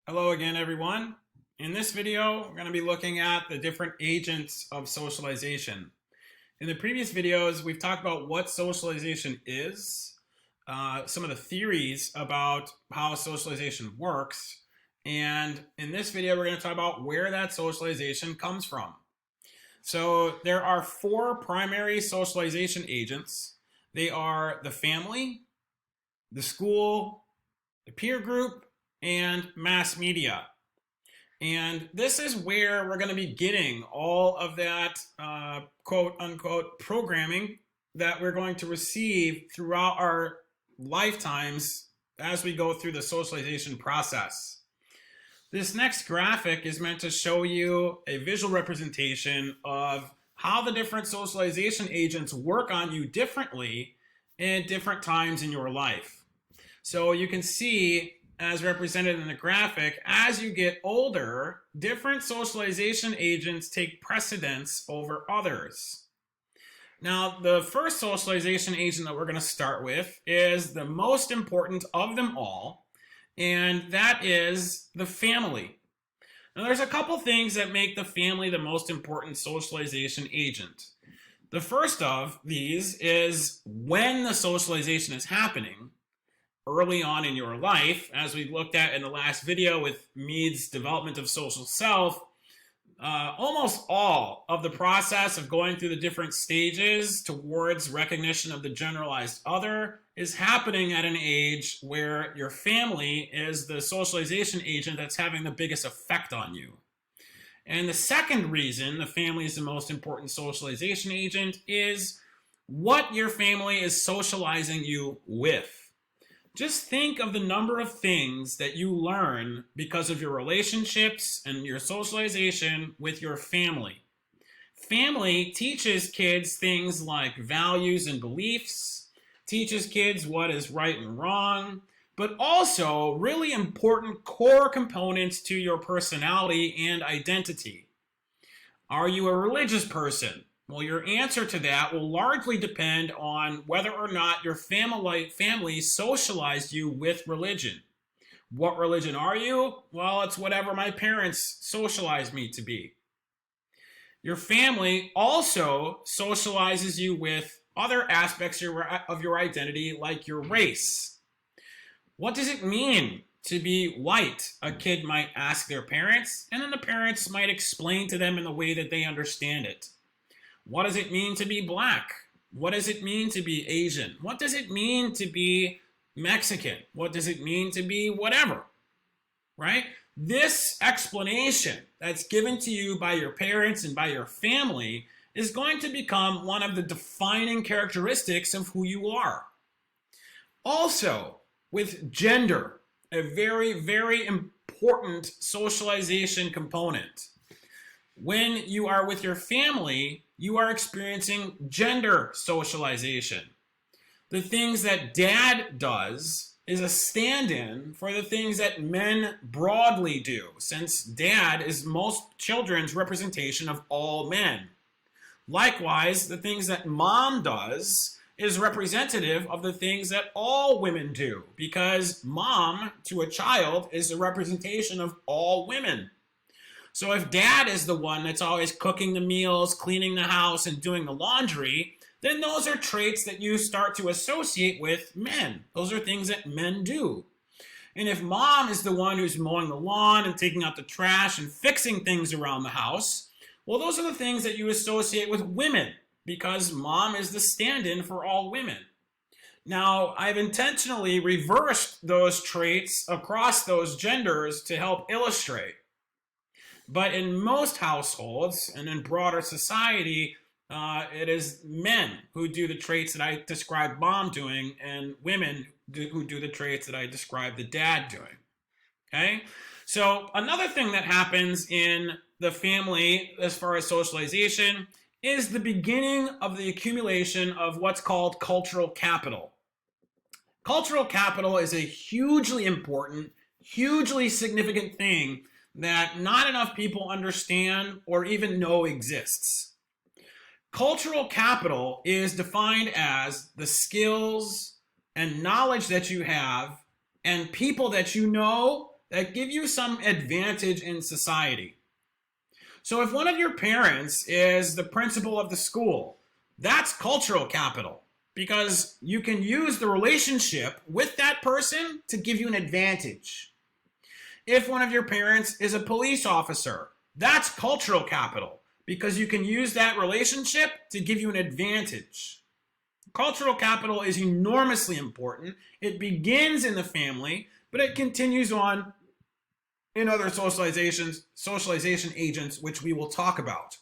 Hello again, everyone. In this video, we're going to be looking at the different agents of socialization. In the previous videos, we've talked about what socialization is, some of the theories about how socialization works, and in this video, we're going to talk about where that socialization comes from. So there are four primary socialization agents. They are the family, the school, the peer group, and mass media. And this is where we're going to be getting all of that quote unquote programming that we're going to receive throughout our lifetimes as we go through the socialization process. This next graphic is meant to show you a visual representation of how the different socialization agents work on you differently in different times in your life. So you can see, as represented in the graphic, as you get older, different socialization agents take precedence over others. Now, the first socialization agent that we're going to start with is the most important of them all, and that is the family. Now, there's a couple things that make the family the most important socialization agent. The first of these is when the socialization is happening. Early on in your life, as we looked at in the last video with Mead's development of social self, almost all of the process of going through the different stages towards recognition of the generalized other is happening at an age where your family is the socialization agent that's having the biggest effect on you. And the second reason the family is the most important socialization agent is what your family is socializing you with. Just think of the number of things that you learn because of your relationships and your socialization with your family. Family teaches kids things like values and beliefs, teaches kids what is right and wrong, but also really important core components to your personality and identity. Are you a religious person? Well, your answer to that will largely depend on whether or not your family socialized you with religion. What religion are you? Well, it's whatever my parents socialized me to be. Your family also socializes you with other aspects of your identity, like your race. What does it mean to be white? A kid might ask their parents, and then the parents might explain to them in the way that they understand it. What does it mean to be black? What does it mean to be Asian? What does it mean to be Mexican? What does it mean to be whatever? Right? This explanation that's given to you by your parents and by your family is going to become one of the defining characteristics of who you are. Also, with gender, a very, very important socialization component. When you are with your family, you are experiencing gender socialization. The things that dad does is a stand-in for the things that men broadly do, since dad is most children's representation of all men. Likewise, the things that mom does is representative of the things that all women do, because mom to a child is a representation of all women. So if dad is the one that's always cooking the meals, cleaning the house, and doing the laundry, then those are traits that you start to associate with men. Those are things that men do. And if mom is the one who's mowing the lawn and taking out the trash and fixing things around the house, well, those are the things that you associate with women, because mom is the stand-in for all women. Now, I've intentionally reversed those traits across those genders to help illustrate. But in most households and in broader society, it is men who do the traits that I described mom doing, and women who do the traits that I described the dad doing. Okay? So another thing that happens in the family as far as socialization is the beginning of the accumulation of what's called cultural capital. Cultural capital is a hugely important, hugely significant thing that not enough people understand or even know exists. Cultural capital is defined as the skills and knowledge that you have and people that you know that give you some advantage in society. So if one of your parents is the principal of the school, that's cultural capital, because you can use the relationship with that person to give you an advantage. If one of your parents is a police officer, that's cultural capital, because you can use that relationship to give you an advantage. Cultural capital is enormously important. It begins in the family, but it continues on in other socialization agents, which we will talk about.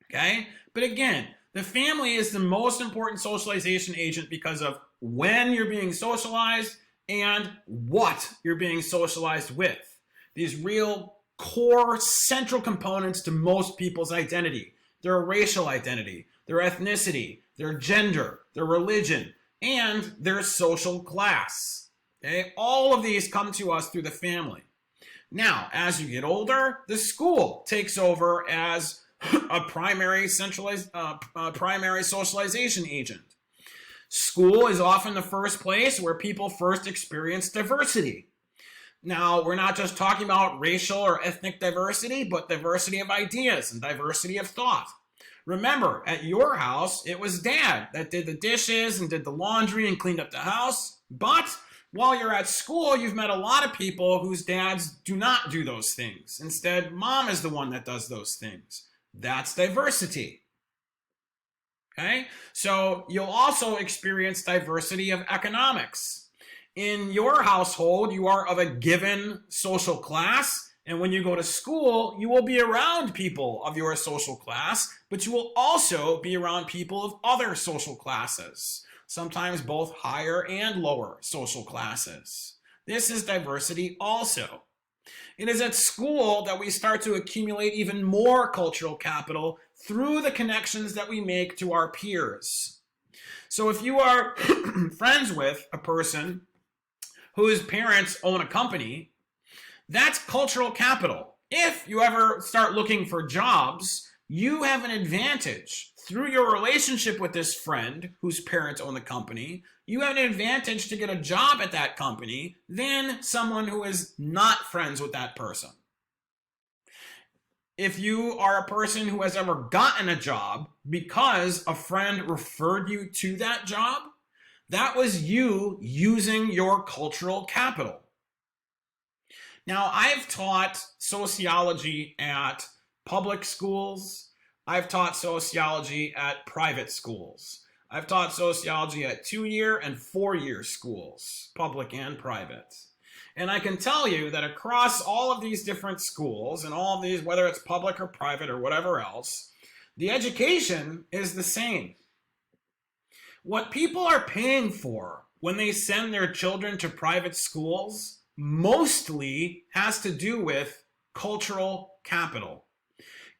Okay? But again, the family is the most important socialization agent because of when you're being socialized and what you're being socialized with. These real core central components to most people's identity: their racial identity, their ethnicity, their gender, their religion, and their social class. Okay? All of these come to us through the family. Now, as you get older, the school takes over as a primary socialization agent. School is often the first place where people first experience diversity. Now, we're not just talking about racial or ethnic diversity, but diversity of ideas and diversity of thought. Remember, at your house, it was Dad that did the dishes and did the laundry and cleaned up the house. But while you're at school, you've met a lot of people whose dads do not do those things. Instead, Mom is the one that does those things. That's diversity. Okay? So you'll also experience diversity of economics. In your household, you are of a given social class, and when you go to school, you will be around people of your social class, but you will also be around people of other social classes, sometimes both higher and lower social classes. This is diversity also. It is at school that we start to accumulate even more cultural capital through the connections that we make to our peers. So if you are friends with a person whose parents own a company, that's cultural capital. If you ever start looking for jobs, you have an advantage. Through your relationship with this friend whose parents own the company, you have an advantage to get a job at that company than someone who is not friends with that person. If you are a person who has ever gotten a job because a friend referred you to that job, that was you using your cultural capital. Now, I've taught sociology at public schools. I've taught sociology at private schools. I've taught sociology at 2-year and 4-year schools, public and private. And I can tell you that across all of these different schools and all of these, whether it's public or private or whatever else, the education is the same. What people are paying for when they send their children to private schools mostly has to do with cultural capital.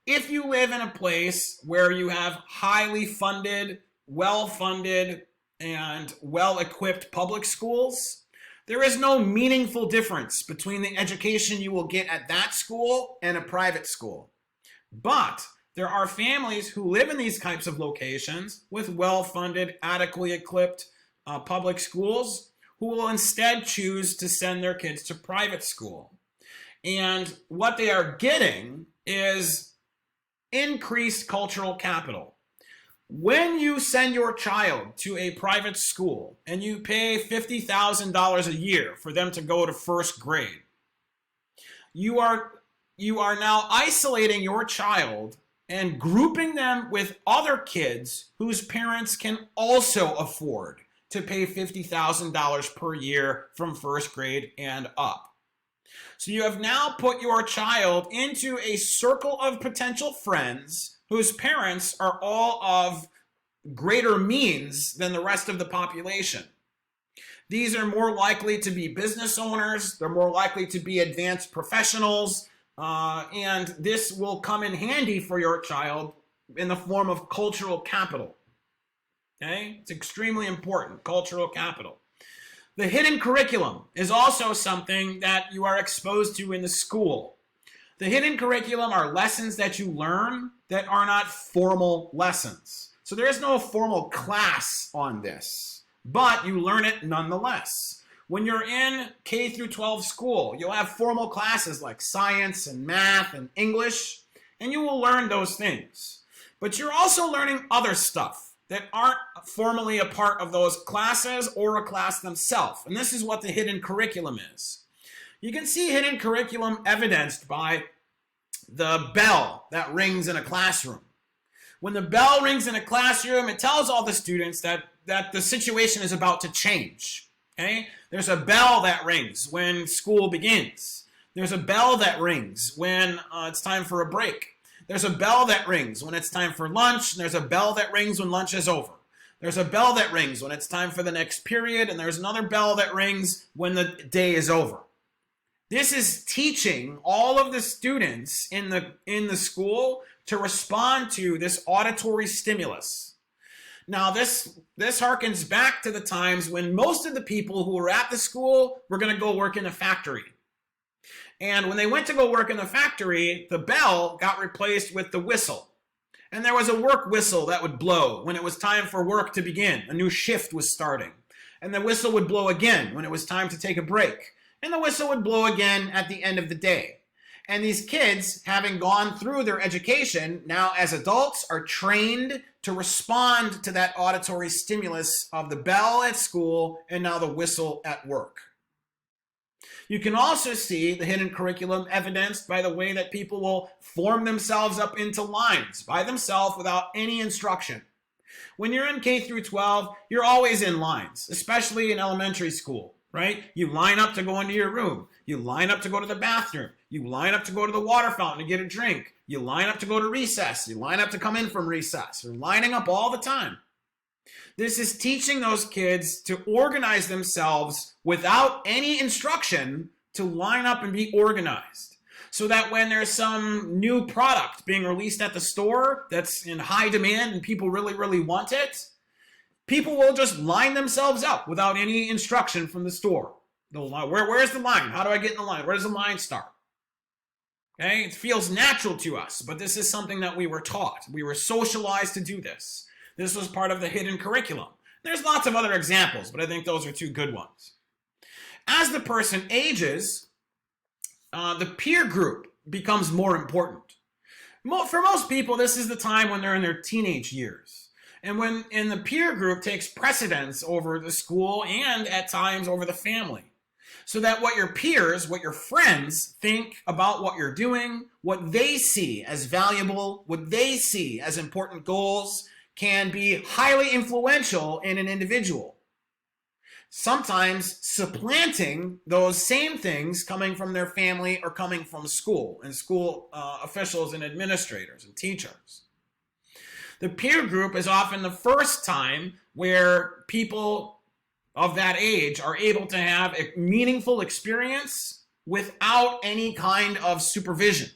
If you live in a place where you have highly funded, well-funded, and well-equipped public schools, there is no meaningful difference between the education you will get at that school and a private school. But there are families who live in these types of locations with well-funded, adequately equipped public schools who will instead choose to send their kids to private school. And what they are getting is increased cultural capital. When you send your child to a private school and you pay $50,000 a year for them to go to first grade, you are now isolating your child and grouping them with other kids whose parents can also afford to pay $50,000 per year from first grade and up. So you have now put your child into a circle of potential friends whose parents are all of greater means than the rest of the population. These are more likely to be business owners, they're more likely to be advanced professionals, and this will come in handy for your child in the form of cultural capital. Okay? It's extremely important, cultural capital. The hidden curriculum is also something that you are exposed to in the school. The hidden curriculum are lessons that you learn that are not formal lessons. So there is no formal class on this, but you learn it nonetheless. When you're in K through 12 school, you'll have formal classes like science and math and English, and you will learn those things. But you're also learning other stuff that aren't formally a part of those classes or a class themselves. And this is what the hidden curriculum is. You can see hidden curriculum evidenced by the bell that rings in a classroom. When the bell rings in a classroom, it tells all the students that the situation is about to change. Okay? There's a bell that rings when school begins. There's a bell that rings when it's time for a break. There's a bell that rings when it's time for lunch, and there's a bell that rings when lunch is over. There's a bell that rings when it's time for the next period, and there's another bell that rings when the day is over. This is teaching all of the students in the school to respond to this auditory stimulus. Now, this harkens back to the times when most of the people who were at the school were going to go work in a factory. And when they went to go work in the factory, the bell got replaced with the whistle. And there was a work whistle that would blow when it was time for work to begin. A new shift was starting. And the whistle would blow again when it was time to take a break. And the whistle would blow again at the end of the day. And these kids, having gone through their education, now as adults are trained to respond to that auditory stimulus of the bell at school and now the whistle at work. You can also see the hidden curriculum evidenced by the way that people will form themselves up into lines by themselves without any instruction. When you're in K through 12, you're always in lines, especially in elementary school, right? You line up to go into your room. You line up to go to the bathroom. You line up to go to the water fountain to get a drink. You line up to go to recess. You line up to come in from recess. You're lining up all the time. This is teaching those kids to organize themselves without any instruction to line up and be organized. So that when there's some new product being released at the store that's in high demand and people really, really want it, people will just line themselves up without any instruction from the store. Where's the line? How do I get in the line? Where does the line start? Okay, it feels natural to us, but this is something that we were taught. We were socialized to do this. This was part of the hidden curriculum. There's lots of other examples, but I think those are two good ones. As the person ages, the peer group becomes more important. For most people, this is the time when they're in their teenage years. And the peer group takes precedence over the school and at times over the family. So that what your peers, what your friends think about what you're doing, what they see as valuable, what they see as important goals, can be highly influential in an individual. Sometimes supplanting those same things coming from their family or coming from school and school officials and administrators and teachers. The peer group is often the first time where people of that age are able to have a meaningful experience without any kind of supervision.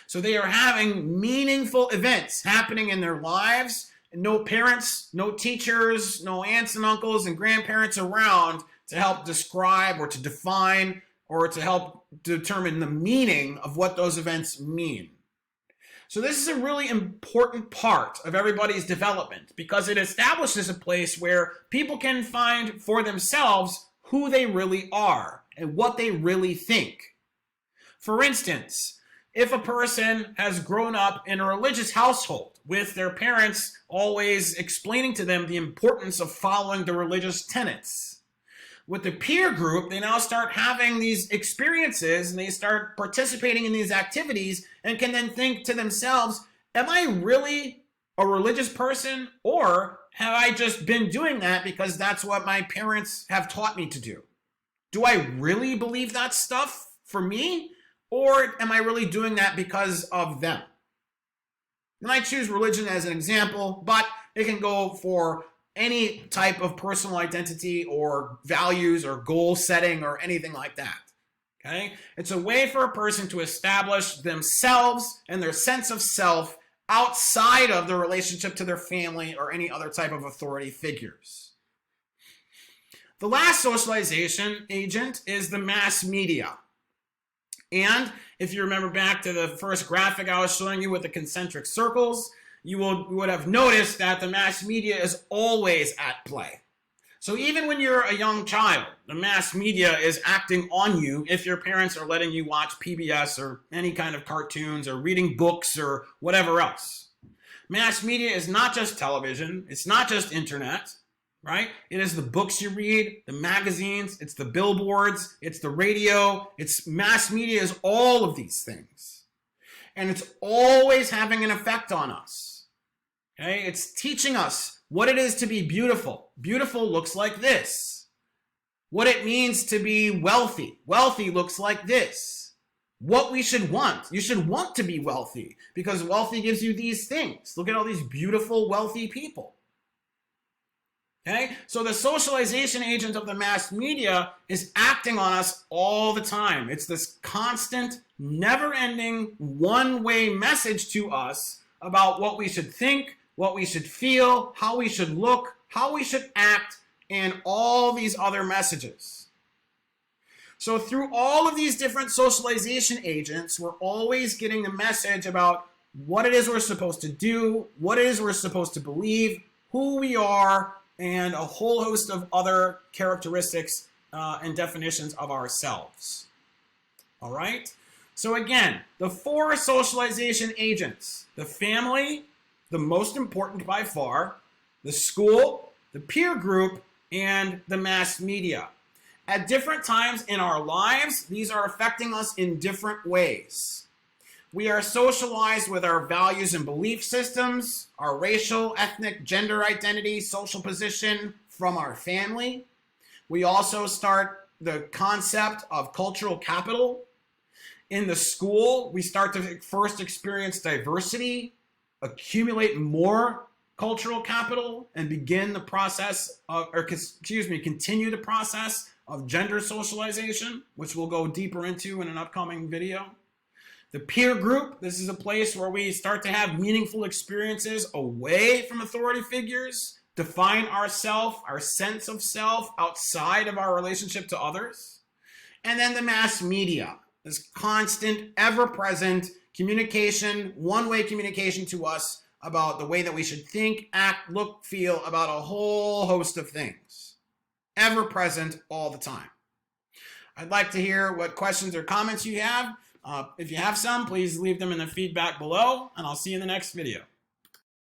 So they are having meaningful events happening in their lives. No parents, no teachers, no aunts and uncles and grandparents around to help describe or to define or to help determine the meaning of what those events mean. So this is a really important part of everybody's development because it establishes a place where people can find for themselves who they really are and what they really think. For instance, if a person has grown up in a religious household with their parents always explaining to them the importance of following the religious tenets, with the peer group, they now start having these experiences and they start participating in these activities and can then think to themselves, am I really a religious person or have I just been doing that because that's what my parents have taught me to do? Do I really believe that stuff for me? Or am I really doing that because of them? And I choose religion as an example, but it can go for any type of personal identity or values or goal setting or anything like that. Okay? It's a way for a person to establish themselves and their sense of self outside of the relationship to their family or any other type of authority figures. The last socialization agent is the mass media. And if you remember back to the first graphic I was showing you with the concentric circles, you would have noticed that the mass media is always at play. So even when you're a young child, the mass media is acting on you if your parents are letting you watch PBS or any kind of cartoons or reading books or whatever else. Mass media is not just television, it's not just internet, right? It is the books you read, the magazines, it's the billboards, it's the radio, it's mass media is all of these things. And it's always having an effect on us. Okay? It's teaching us what it is to be beautiful. Beautiful looks like this. What it means to be wealthy. Wealthy looks like this. What we should want. You should want to be wealthy because wealthy gives you these things. Look at all these beautiful, wealthy people. Okay? So the socialization agent of the mass media is acting on us all the time. It's this constant, never-ending, one-way message to us about what we should think, what we should feel, how we should look, how we should act, and all these other messages. So through all of these different socialization agents, we're always getting the message about what it is we're supposed to do, what it is we're supposed to believe, who we are, and a whole host of other characteristics and definitions of ourselves. All right? So again, the 4 socialization agents: the family, the most important by far, the school, the peer group, and the mass media. At different times in our lives, these are affecting us in different ways. We are socialized with our values and belief systems, our racial, ethnic, gender identity, social position from our family. We also start the concept of cultural capital. In the school, we start to first experience diversity, accumulate more cultural capital, and begin the process of, continue the process of gender socialization, which we'll go deeper into in an upcoming video. The peer group, this is a place where we start to have meaningful experiences away from authority figures, define ourself, our sense of self outside of our relationship to others. And then the mass media, this constant, ever-present communication, one-way communication to us about the way that we should think, act, look, feel about a whole host of things. Ever present all the time. I'd like to hear what questions or comments you have. If you have some, please leave them in the feedback below, and I'll see you in the next video.